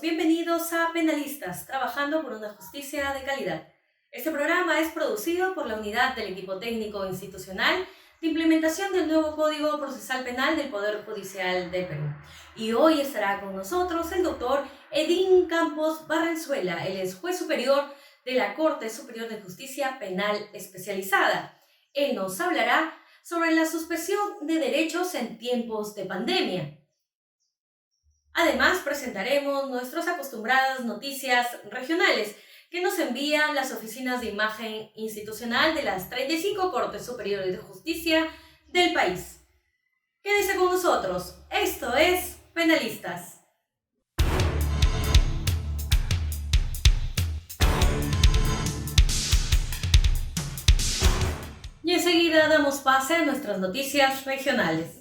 todos, bienvenidos a Penalistas, trabajando por una justicia de calidad. Este programa es producido por la unidad del equipo técnico institucional de implementación del nuevo Código Procesal Penal del Poder Judicial de Perú. Y hoy estará con nosotros el doctor Edín Campos Barrenzuela, él es juez superior de la Corte Superior de Justicia Penal Especializada. Él nos hablará sobre la suspensión de derechos en tiempos de pandemia. Además, presentaremos nuestras acostumbradas noticias regionales que nos envían las oficinas de imagen institucional de las 35 Cortes Superiores de Justicia del país. Quédense con nosotros, esto es Penalistas. Y enseguida damos pase a nuestras noticias regionales.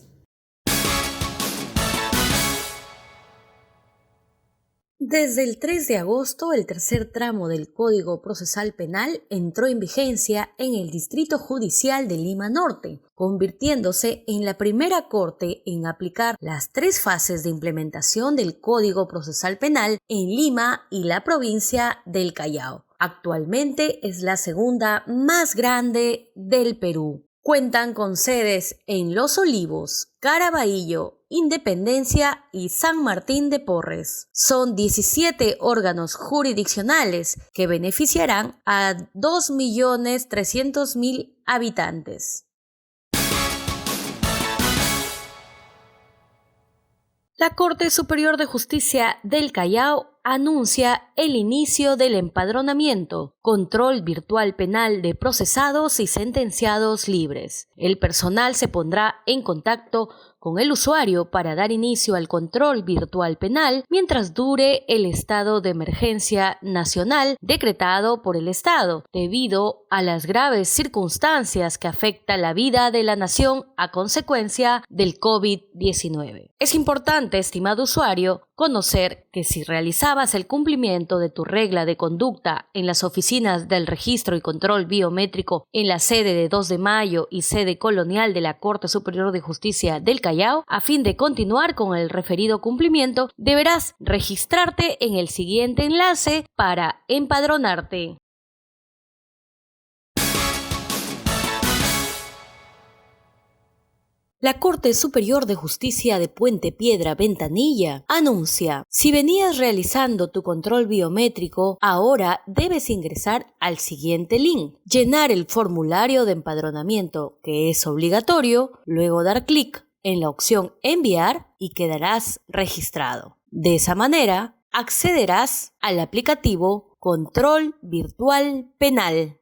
Desde el 3 de agosto, el tercer tramo del Código Procesal Penal entró en vigencia en el Distrito Judicial de Lima Norte, convirtiéndose en la primera corte en aplicar las 3 fases de implementación del Código Procesal Penal en Lima y la provincia del Callao. Actualmente es la segunda más grande del Perú. Cuentan con sedes en Los Olivos, Caraballo, Independencia y San Martín de Porres. Son 17 órganos jurisdiccionales que beneficiarán a 2.300.000 habitantes. La Corte Superior de Justicia del Callao anuncia el inicio del empadronamiento, control virtual penal de procesados y sentenciados libres. El personal se pondrá en contacto con el usuario para dar inicio al control virtual penal mientras dure el estado de emergencia nacional decretado por el Estado, debido a las graves circunstancias que afectan la vida de la nación a consecuencia del COVID-19. Es importante, estimado usuario, conocer que si realizabas el cumplimiento de tu regla de conducta en las oficinas del Registro y Control Biométrico en la sede de 2 de Mayo y sede colonial de la Corte Superior de Justicia del Callao, a fin de continuar con el referido cumplimiento, deberás registrarte en el siguiente enlace para empadronarte. La Corte Superior de Justicia de Puente Piedra Ventanilla anuncia: si venías realizando tu control biométrico, ahora debes ingresar al siguiente link, llenar el formulario de empadronamiento, que es obligatorio, luego dar clic en la opción enviar y quedarás registrado. De esa manera, accederás al aplicativo Control Virtual Penal.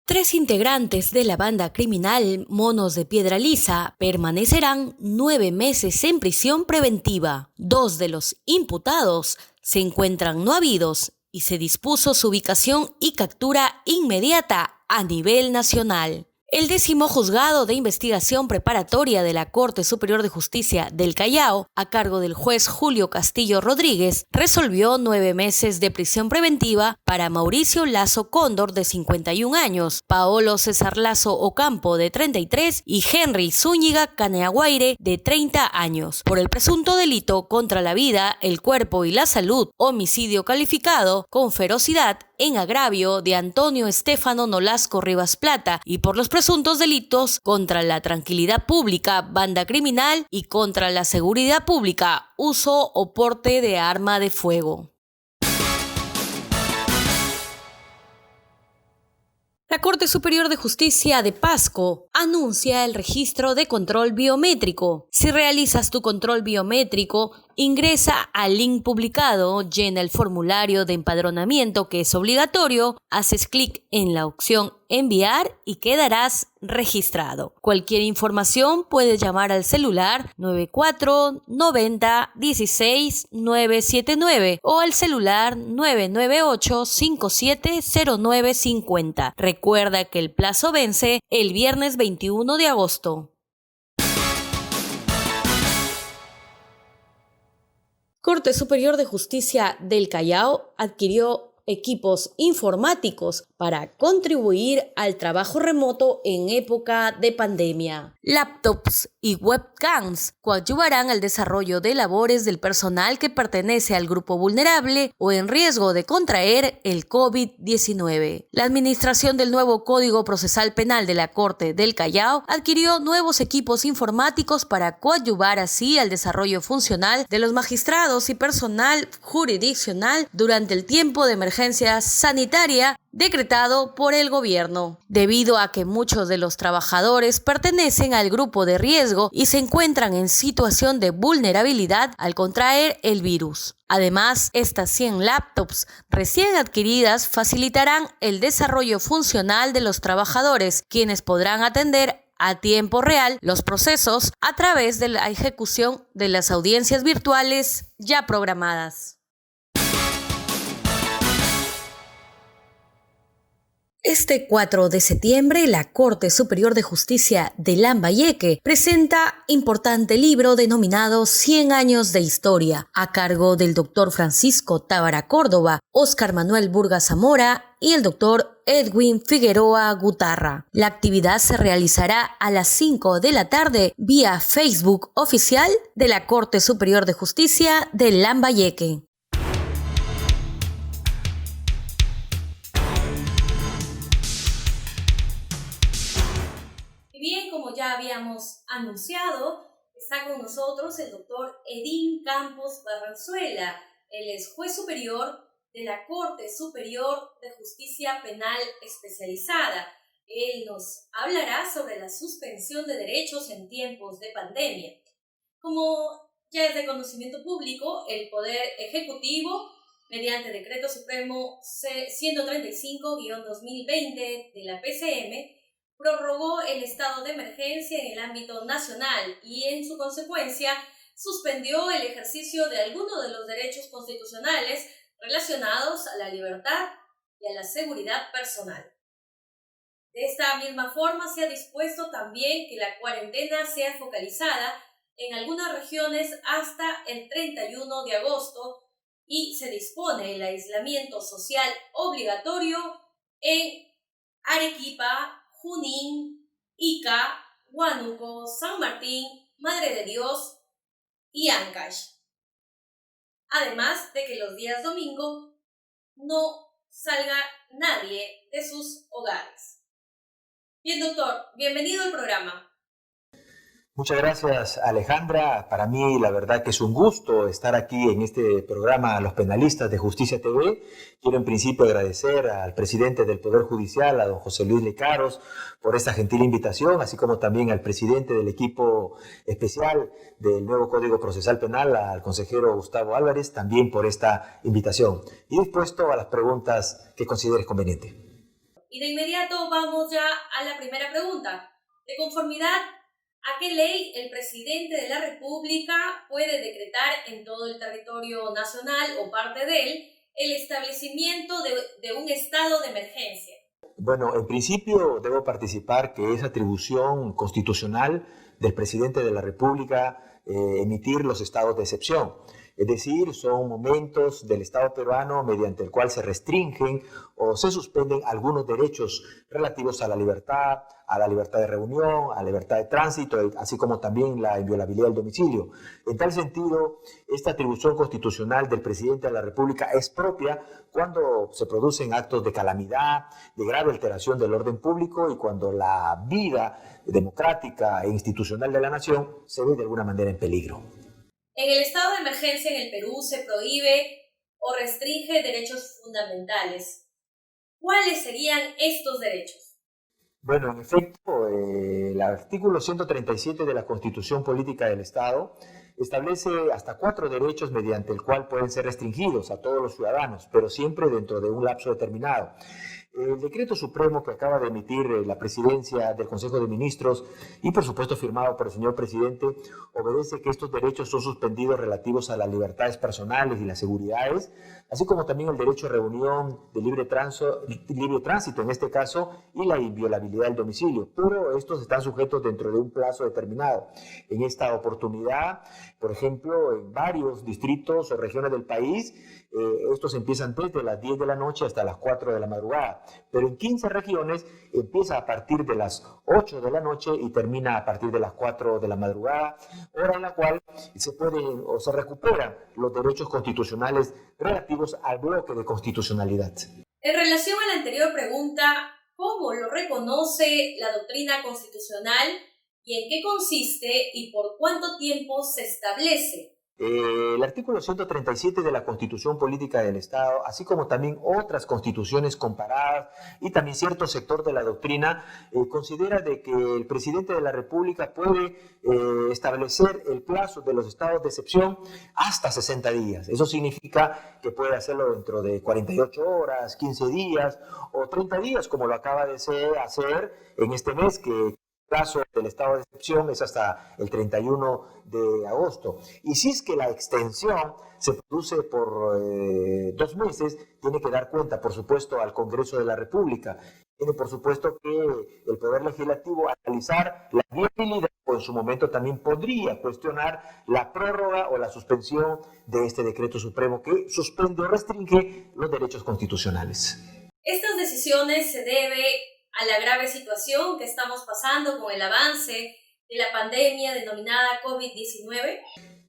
3 integrantes de la banda criminal Monos de Piedra Lisa permanecerán 9 meses en prisión preventiva. 2 de los imputados se encuentran no habidos y se dispuso su ubicación y captura inmediata a nivel nacional. El 10º Juzgado de Investigación Preparatoria de la Corte Superior de Justicia del Callao, a cargo del juez Julio Castillo Rodríguez, resolvió 9 meses de prisión preventiva para Mauricio Lazo Cóndor, de 51 años, Paolo César Lazo Ocampo, de 33, y Henry Zúñiga Caneaguaire, de 30 años, por el presunto delito contra la vida, el cuerpo y la salud, homicidio calificado con ferocidad en agravio de Antonio Estefano Nolasco Rivas Plata, y por los presuntos delitos contra la tranquilidad pública, banda criminal, y contra la seguridad pública, uso o porte de arma de fuego. La Corte Superior de Justicia de Pasco anuncia el registro de control biométrico. Si realizas tu control biométrico, ingresa al link publicado, llena el formulario de empadronamiento, que es obligatorio, haces clic en la opción enviar y quedarás registrado. Cualquier información puedes llamar al celular 94 90 16 979 o al celular 998 57 09 50. Recuerda que el plazo vence el viernes 21 de agosto. Corte Superior de Justicia del Callao adquirió equipos informáticos para contribuir al trabajo remoto en época de pandemia. Laptops y webcams coadyuvarán al desarrollo de labores del personal que pertenece al grupo vulnerable o en riesgo de contraer el COVID-19. La administración del nuevo Código Procesal Penal de la Corte del Callao adquirió nuevos equipos informáticos para coadyuvar así al desarrollo funcional de los magistrados y personal jurisdiccional durante el tiempo de emergencia sanitaria decretado por el gobierno, debido a que muchos de los trabajadores pertenecen al grupo de riesgo y se encuentran en situación de vulnerabilidad al contraer el virus. Además, estas 100 laptops recién adquiridas facilitarán el desarrollo funcional de los trabajadores, quienes podrán atender a tiempo real los procesos a través de la ejecución de las audiencias virtuales ya programadas. Este 4 de septiembre, la Corte Superior de Justicia de Lambayeque presenta importante libro denominado 100 años de historia, a cargo del doctor Francisco Tábara Córdoba, Óscar Manuel Burga Zamora y el doctor Edwin Figueroa Gutarra. La actividad se realizará a las 5 de la tarde vía Facebook oficial de la Corte Superior de Justicia de Lambayeque. Bien, como ya habíamos anunciado, está con nosotros el doctor Edín Campos Barranzuela. Él es juez superior de la Corte Superior de Justicia Penal Especializada. Él nos hablará sobre la suspensión de derechos en tiempos de pandemia. Como ya es de conocimiento público, el Poder Ejecutivo, mediante Decreto Supremo 135-2020 de la PCM, prorrogó el estado de emergencia en el ámbito nacional y, en su consecuencia, suspendió el ejercicio de algunos de los derechos constitucionales relacionados a la libertad y a la seguridad personal. De esta misma forma, se ha dispuesto también que la cuarentena sea focalizada en algunas regiones hasta el 31 de agosto y se dispone el aislamiento social obligatorio en Arequipa, Junín, Ica, Huánuco, San Martín, Madre de Dios y Ancash. Además de que los días domingo no salga nadie de sus hogares. Bien, doctor, bienvenido al programa. Muchas gracias, Alejandra. Para mí, la verdad que es un gusto estar aquí en este programa Los Penalistas de Justicia TV. Quiero en principio agradecer al presidente del Poder Judicial, a don José Luis Lecaros, por esta gentil invitación, así como también al presidente del equipo especial del nuevo Código Procesal Penal, al consejero Gustavo Álvarez, también por esta invitación. Y dispuesto a las preguntas que consideres conveniente. Y de inmediato vamos ya a la primera pregunta. De conformidad, ¿a qué ley el presidente de la República puede decretar en todo el territorio nacional o parte de él el establecimiento de un estado de emergencia? Bueno, en principio debo participar que es atribución constitucional del presidente de la República emitir los estados de excepción. Es decir, son momentos del Estado peruano mediante el cual se restringen o se suspenden algunos derechos relativos a la libertad de reunión, a la libertad de tránsito, así como también la inviolabilidad del domicilio. En tal sentido, esta atribución constitucional del presidente de la República es propia cuando se producen actos de calamidad, de grave alteración del orden público y cuando la vida democrática e institucional de la nación se ve de alguna manera en peligro. En el estado de emergencia en el Perú se prohíbe o restringe derechos fundamentales. ¿Cuáles serían estos derechos? Bueno, en efecto, el artículo 137 de la Constitución Política del Estado establece hasta 4 derechos mediante el cual pueden ser restringidos a todos los ciudadanos, pero siempre dentro de un lapso determinado. El decreto supremo que acaba de emitir la presidencia del Consejo de Ministros y por supuesto firmado por el señor presidente obedece que estos derechos son suspendidos relativos a las libertades personales y las seguridades, así como también el derecho a reunión de libre tránsito en este caso y la inviolabilidad del domicilio, pero estos están sujetos dentro de un plazo determinado. En esta oportunidad, por ejemplo, en varios distritos o regiones del país, estos empiezan desde las 10 de la noche hasta las 4 de la madrugada. madrugada, pero en 15 regiones empieza a partir de las 8 de la noche y termina a partir de las 4 de la madrugada, hora en la cual se pueden o se recuperan los derechos constitucionales relativos al bloque de constitucionalidad. En relación a la anterior pregunta, ¿cómo lo reconoce la doctrina constitucional y en qué consiste y por cuánto tiempo se establece? El artículo 137 de la Constitución Política del Estado, así como también otras constituciones comparadas y también cierto sector de la doctrina, considera de que el presidente de la República puede establecer el plazo de los estados de excepción hasta 60 días. Eso significa que puede hacerlo dentro de 48 horas, 15 días o 30 días, como lo acaba de hacer en este mes, que el plazo del estado de excepción es hasta el 31 de agosto. Y si es que la extensión se produce por 2 meses, tiene que dar cuenta, por supuesto, al Congreso de la República. Tiene, por supuesto, que el Poder Legislativo analizar la viabilidad, o en su momento también podría cuestionar la prórroga o la suspensión de este decreto supremo que suspende o restringe los derechos constitucionales. Estas decisiones se deben a la grave situación que estamos pasando con el avance de la pandemia denominada COVID-19?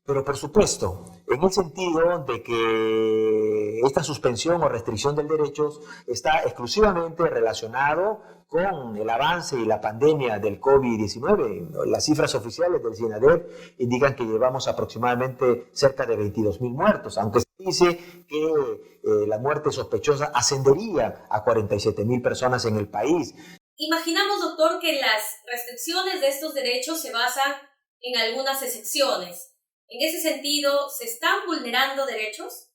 Pero por supuesto, en el sentido de que esta suspensión o restricción de derechos está exclusivamente relacionado con el avance y la pandemia del COVID-19. Las cifras oficiales del SINADEP indican que llevamos aproximadamente cerca de 22.000 muertos, aunque se dice que la muerte sospechosa ascendería a 47.000 personas en el país. Imaginamos, doctor, que las restricciones de estos derechos se basan en algunas excepciones. En ese sentido, ¿se están vulnerando derechos?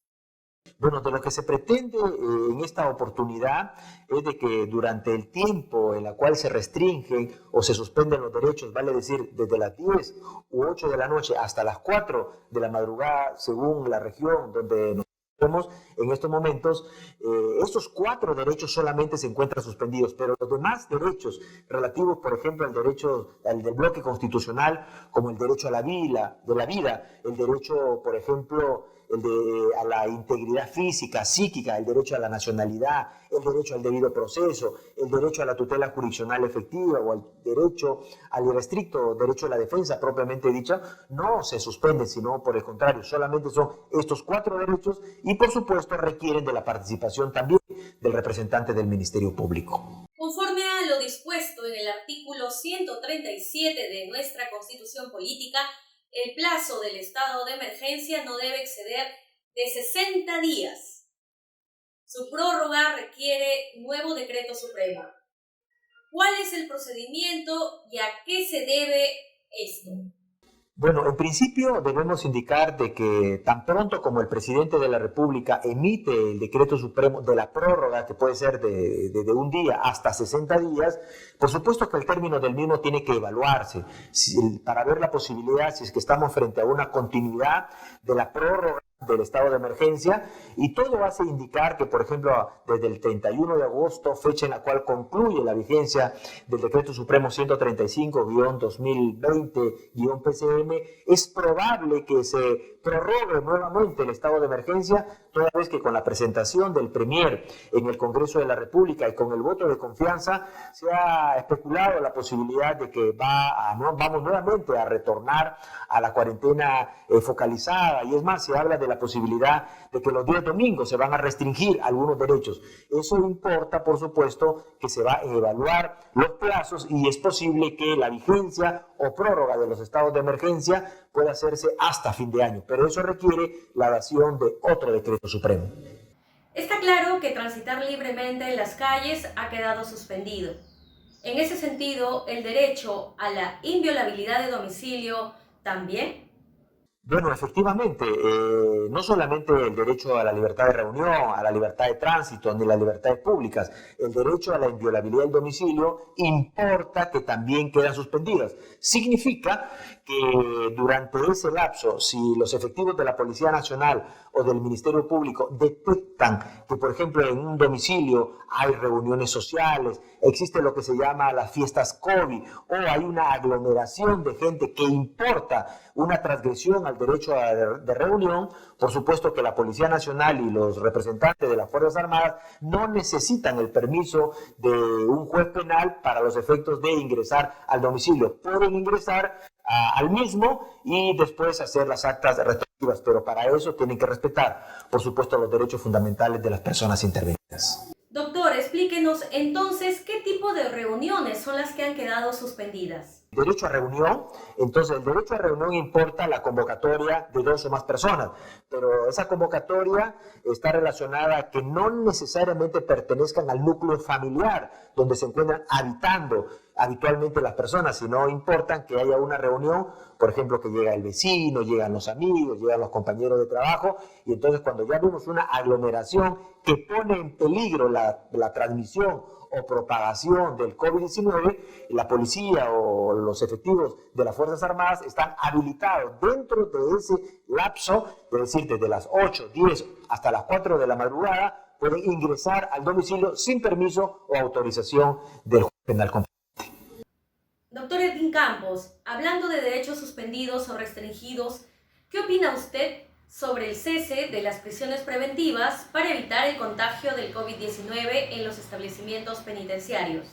Bueno, de lo que se pretende en esta oportunidad es de que durante el tiempo en el cual se restringen o se suspenden los derechos, vale decir, desde las 10 u 8 de la noche hasta las 4 de la madrugada, según la región donde nos encontramos en estos momentos, estos 4 derechos solamente se encuentran suspendidos, pero los demás derechos relativos, por ejemplo, al derecho al del bloque constitucional, como el derecho a la vida, el derecho, por ejemplo, a la integridad física, psíquica, el derecho a la nacionalidad, el derecho al debido proceso, el derecho a la tutela jurisdiccional efectiva o el derecho al irrestricto derecho a la defensa propiamente dicha, no se suspenden, sino por el contrario, solamente son estos 4 derechos y por supuesto requieren de la participación también del representante del Ministerio Público. Conforme a lo dispuesto en el artículo 137 de nuestra Constitución Política, el plazo del estado de emergencia no debe exceder de 60 días. Su prórroga requiere nuevo decreto supremo. ¿Cuál es el procedimiento y a qué se debe esto? Bueno, en principio debemos indicar de que tan pronto como el presidente de la República emite el decreto supremo de la prórroga, que puede ser de un día hasta 60 días, por supuesto que el término del mismo tiene que evaluarse para ver la posibilidad si es que estamos frente a una continuidad de la prórroga del estado de emergencia, y todo hace indicar que, por ejemplo, desde el 31 de agosto, fecha en la cual concluye la vigencia del Decreto Supremo 135-2020-PCM, es probable que se prorrogue nuevamente el estado de emergencia, toda vez que con la presentación del Premier en el Congreso de la República y con el voto de confianza se ha especulado la posibilidad de que vamos nuevamente a retornar a la cuarentena focalizada, y es más, se habla de la posibilidad de que los días domingos se van a restringir algunos derechos. Eso importa, por supuesto, que se va a evaluar los plazos y es posible que la vigencia o prórroga de los estados de emergencia pueda hacerse hasta fin de año, pero eso requiere la dación de otro decreto supremo. Está claro que transitar libremente en las calles ha quedado suspendido. En ese sentido, ¿el derecho a la inviolabilidad de domicilio también? Bueno, efectivamente, no solamente el derecho a la libertad de reunión, a la libertad de tránsito, ni las libertades públicas, el derecho a la inviolabilidad del domicilio importa que también quedan suspendidas. Significa que durante ese lapso, si los efectivos de la Policía Nacional o del Ministerio Público detectan que, por ejemplo, en un domicilio hay reuniones sociales, existe lo que se llama las fiestas COVID, o hay una aglomeración de gente que importa una transgresión al derecho de reunión, por supuesto que la Policía Nacional y los representantes de las Fuerzas Armadas no necesitan el permiso de un juez penal para los efectos de ingresar al domicilio. Pueden ingresar al mismo y después hacer las actas restrictivas, pero para eso tienen que respetar, por supuesto, los derechos fundamentales de las personas intervenidas. Doctor, explíquenos entonces qué tipo de reuniones son las que han quedado suspendidas. Derecho a reunión, entonces el derecho a reunión importa la convocatoria de 2 o más personas, pero esa convocatoria está relacionada a que no necesariamente pertenezcan al núcleo familiar donde se encuentran habitando habitualmente las personas, sino importan que haya una reunión, por ejemplo, que llega el vecino, llegan los amigos, llegan los compañeros de trabajo, y entonces cuando ya vemos una aglomeración que pone en peligro la transmisión o propagación del COVID-19, la policía o los efectivos de las Fuerzas Armadas están habilitados dentro de ese lapso, es decir, desde las 8, 10 hasta las 4 de la madrugada, pueden ingresar al domicilio sin permiso o autorización del juez penal competente. Doctor Edwin Campos, hablando de derechos suspendidos o restringidos, ¿qué opina usted sobre el cese de las prisiones preventivas para evitar el contagio del COVID-19 en los establecimientos penitenciarios?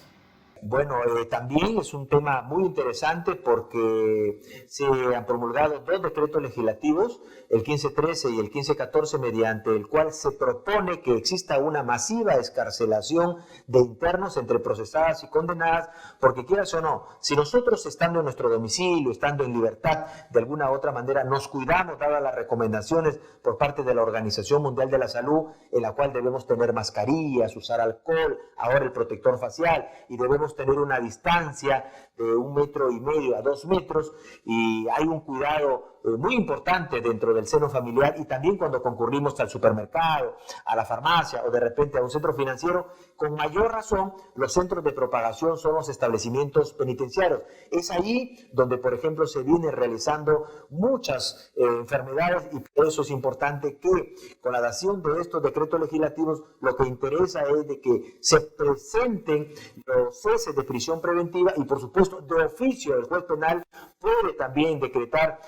Bueno, también es un tema muy interesante porque se han promulgado 2 decretos legislativos, el 1513 y el 1514, mediante el cual se propone que exista una masiva excarcelación de internos entre procesadas y condenadas, porque quieras o no, si nosotros estando en nuestro domicilio, estando en libertad, de alguna u otra manera nos cuidamos, dadas las recomendaciones por parte de la Organización Mundial de la Salud, en la cual debemos tener mascarillas, usar alcohol, ahora el protector facial, y debemos tener una distancia de 1,5 metros a 2 metros, y hay un cuidado muy importante dentro del seno familiar, y también cuando concurrimos al supermercado, a la farmacia o de repente a un centro financiero, con mayor razón los centros de propagación son los establecimientos penitenciarios. Es ahí donde, por ejemplo, se vienen realizando muchas enfermedades, y por eso es importante que con la dación de estos decretos legislativos lo que interesa es de que se presenten los ceses de prisión preventiva, y por supuesto de oficio el juez penal puede también decretar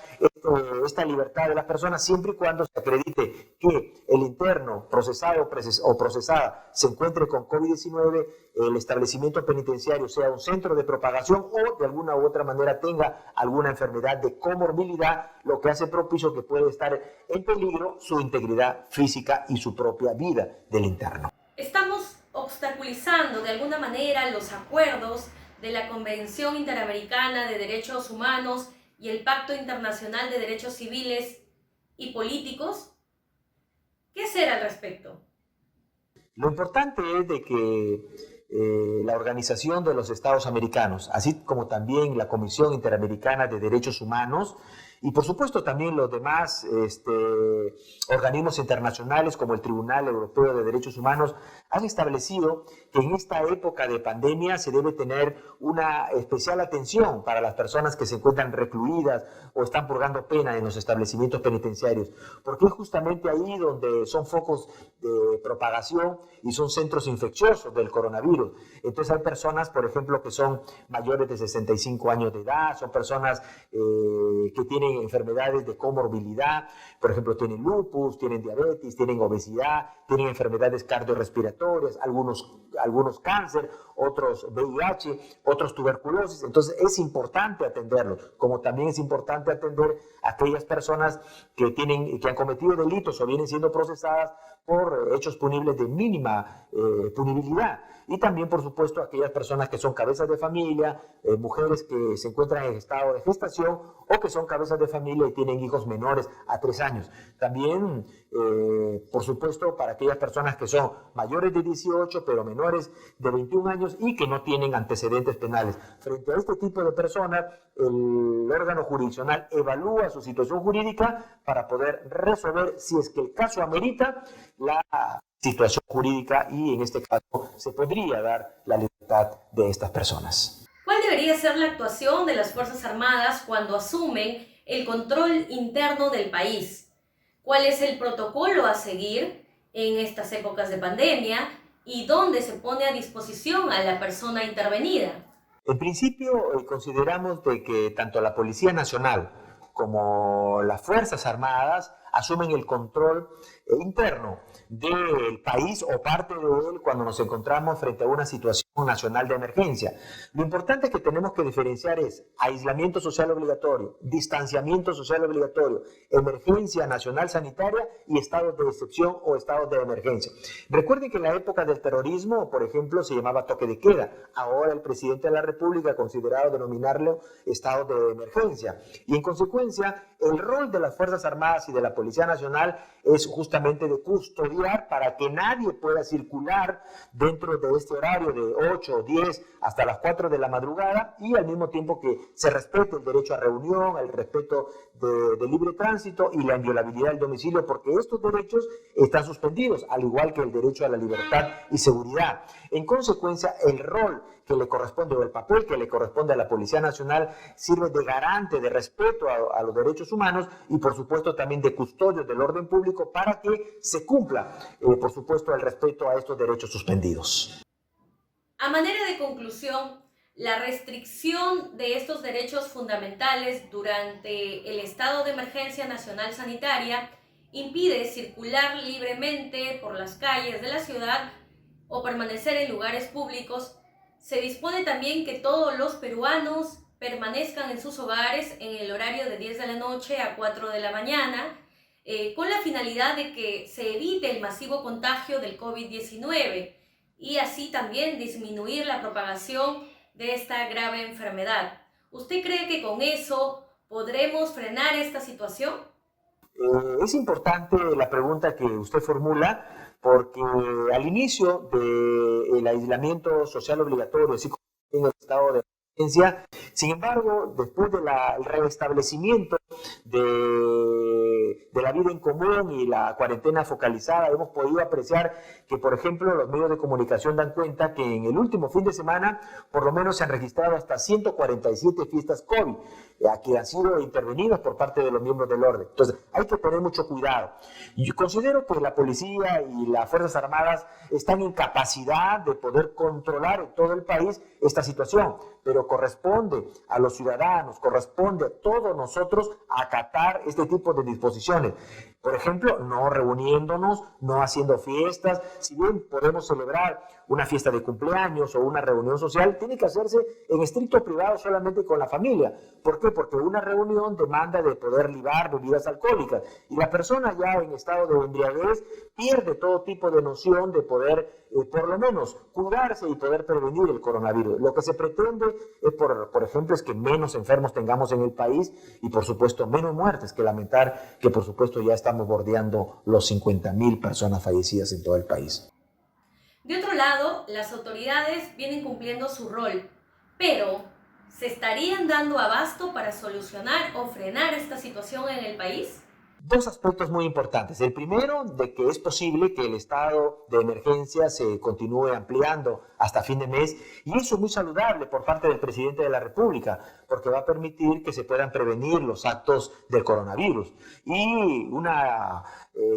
esta libertad de las personas siempre y cuando se acredite que el interno procesado o procesada se encuentre con COVID-19, el establecimiento penitenciario sea un centro de propagación o de alguna u otra manera tenga alguna enfermedad de comorbilidad, lo que hace propicio que puede estar en peligro su integridad física y su propia vida del interno. Estamos obstaculizando de alguna manera los acuerdos de la Convención Interamericana de Derechos Humanos y el Pacto Internacional de Derechos Civiles y Políticos. ¿Qué hacer al respecto? Lo importante es de que la Organización de los Estados Americanos, así como también la Comisión Interamericana de Derechos Humanos, y por supuesto también los demás organismos internacionales como el Tribunal Europeo de Derechos Humanos, han establecido que en esta época de pandemia se debe tener una especial atención para las personas que se encuentran recluidas o están purgando pena en los establecimientos penitenciarios, porque es justamente ahí donde son focos de propagación y son centros infecciosos del coronavirus. Entonces hay personas, por ejemplo, que son mayores de 65 años de edad, son personas que tienen enfermedades de comorbilidad, por ejemplo, tienen lupus, tienen diabetes, tienen obesidad, tienen enfermedades cardiorrespiratorias, algunos cáncer, otros VIH, otros tuberculosis. Entonces es importante atenderlos, como también es importante atender a aquellas personas que han cometido delitos o vienen siendo procesadas por hechos punibles de mínima punibilidad. Y también, por supuesto, aquellas personas que son cabezas de familia, mujeres que se encuentran en estado de gestación o que son cabezas de familia y tienen hijos menores a 3 años. También, por supuesto, para aquellas personas que son mayores de 18 pero menores de 21 años y que no tienen antecedentes penales. Frente a este tipo de personas, el órgano jurisdiccional evalúa su situación jurídica para poder resolver, si es que el caso amerita, la situación jurídica, y en este caso se podría dar la libertad de estas personas. ¿Cuál debería ser la actuación de las Fuerzas Armadas cuando asumen el control interno del país? ¿Cuál es el protocolo a seguir en estas épocas de pandemia y dónde se pone a disposición a la persona intervenida? En principio, consideramos de que tanto la Policía Nacional como las Fuerzas Armadas asumen el control interno del país o parte de él cuando nos encontramos frente a una situación nacional de emergencia. Lo importante que tenemos que diferenciar es aislamiento social obligatorio, distanciamiento social obligatorio, emergencia nacional sanitaria y estados de excepción o estados de emergencia. Recuerden que en la época del terrorismo, por ejemplo, se llamaba toque de queda. Ahora el presidente de la República ha considerado denominarlo estado de emergencia. Y en consecuencia, el rol de las Fuerzas Armadas y de la Policía Nacional es justamente de custodiar para que nadie pueda circular dentro de este horario de 8 o 10 hasta las 4 de la madrugada y al mismo tiempo que se respete el derecho a reunión, el respeto de libre tránsito y la inviolabilidad del domicilio, porque estos derechos están suspendidos, al igual que el derecho a la libertad y seguridad. En consecuencia, el rol que le corresponde o el papel que le corresponde a la Policía Nacional sirve de garante de respeto a los derechos humanos y por supuesto también de custodio del orden público para que se cumpla, por supuesto, el respeto a estos derechos suspendidos. A manera de conclusión, la restricción de estos derechos fundamentales durante el estado de emergencia nacional sanitaria impide circular libremente por las calles de la ciudad o permanecer en lugares públicos. Se dispone también que todos los peruanos permanezcan en sus hogares en el horario de 10 de la noche a 4 de la mañana, con la finalidad de que se evite el masivo contagio del COVID-19 y así también disminuir la propagación de esta grave enfermedad. ¿Usted cree que con eso podremos frenar esta situación? Es importante la pregunta que usted formula porque al inicio del aislamiento social obligatorio, así como en el estado de emergencia, sin embargo, después del restablecimiento de la vida en común y la cuarentena focalizada, hemos podido apreciar que, por ejemplo, los medios de comunicación dan cuenta que en el último fin de semana, por lo menos se han registrado hasta 147 fiestas COVID, que han sido intervenidas por parte de los miembros del orden. Entonces, hay que tener mucho cuidado. Yo considero que la policía y las Fuerzas Armadas están en capacidad de poder controlar en todo el país esta situación, pero corresponde a los ciudadanos, corresponde a todos nosotros acatar este tipo de disposiciones. Por ejemplo, no reuniéndonos, no haciendo fiestas. Si bien podemos celebrar una fiesta de cumpleaños o una reunión social, tiene que hacerse en estricto privado solamente con la familia. ¿Por qué? Porque una reunión demanda de poder libar bebidas alcohólicas y la persona ya en estado de embriaguez pierde todo tipo de noción de poder, por lo menos, cuidarse y poder prevenir el coronavirus. Lo que se pretende, por ejemplo, es que menos enfermos tengamos en el país y, por supuesto, menos muertes, que lamentar que, por supuesto, ya estamos bordeando los 50,000 personas fallecidas en todo el país. De otro lado, las autoridades vienen cumpliendo su rol, pero ¿se estarían dando abasto para solucionar o frenar esta situación en el país? Dos aspectos muy importantes. El primero, de que es posible que el estado de emergencia se continúe ampliando hasta fin de mes, y eso es muy saludable por parte del presidente de la República, porque va a permitir que se puedan prevenir los actos del coronavirus. Y una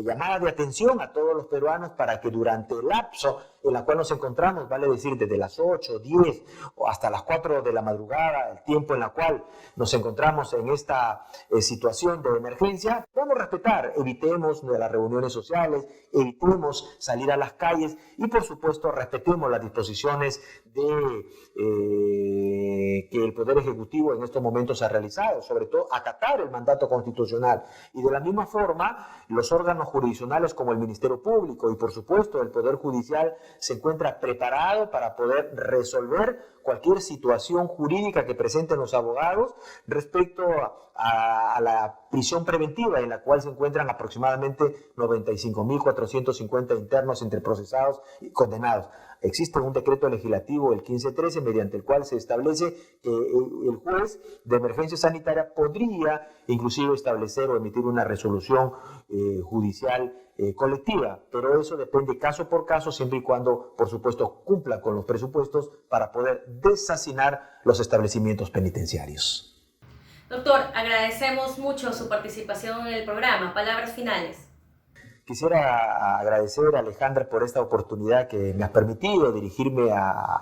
llamada de atención a todos los peruanos para que durante el lapso en la cual nos encontramos, vale decir desde las 8, 10 o hasta las 4 de la madrugada, el tiempo en la cual nos encontramos en esta situación de emergencia, vamos a respetar, evitemos las reuniones sociales, evitemos salir a las calles y por supuesto respetemos las disposiciones de que el Poder Ejecutivo en estos momentos ha realizado, sobre todo acatar el mandato constitucional y de la misma forma los órganos jurisdiccionales como el Ministerio Público y por supuesto el Poder Judicial se encuentra preparado para poder resolver cualquier situación jurídica que presenten los abogados respecto a la prisión preventiva en la cual se encuentran aproximadamente 95.450 internos entre procesados y condenados. Existe un decreto legislativo, el 1513, mediante el cual se establece que el juez de emergencia sanitaria podría inclusive establecer o emitir una resolución judicial colectiva, pero eso depende caso por caso, siempre y cuando, por supuesto, cumpla con los presupuestos para poder deshacinar los establecimientos penitenciarios. Doctor, agradecemos mucho su participación en el programa. Palabras finales. Quisiera agradecer a Alejandra por esta oportunidad que me ha permitido dirigirme a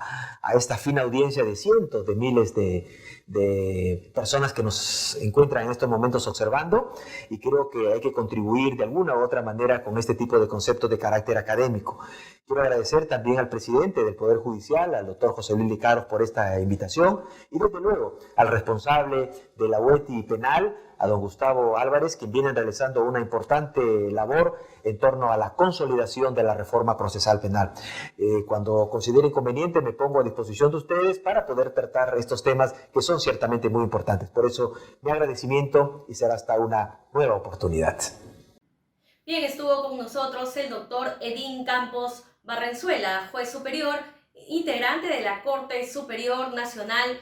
esta fina audiencia de cientos de miles de de personas que nos encuentran en estos momentos observando, y creo que hay que contribuir de alguna u otra manera con este tipo de conceptos de carácter académico. Quiero agradecer también al presidente del Poder Judicial, al doctor José Luis Licaros, por esta invitación, y desde luego al responsable de la UETI Penal, a don Gustavo Álvarez, quien viene realizando una importante labor en torno a la consolidación de la reforma procesal penal. Cuando considere conveniente me pongo a disposición de ustedes para poder tratar estos temas que son ciertamente muy importantes. Por eso mi agradecimiento y será hasta una nueva oportunidad. Bien, estuvo con nosotros el doctor Edín Campos Barrenzuela, juez superior, integrante de la Corte Superior Nacional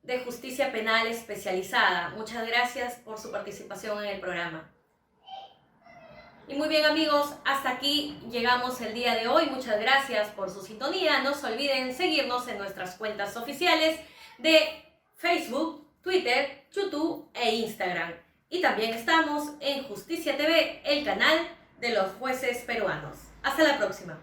de Justicia Penal Especializada. Muchas gracias por su participación en el programa. Y muy bien, amigos, hasta aquí llegamos el día de hoy. Muchas gracias por su sintonía. No se olviden seguirnos en nuestras cuentas oficiales de Facebook, Twitter, YouTube e Instagram. Y también estamos en Justicia TV, el canal de los jueces peruanos. Hasta la próxima.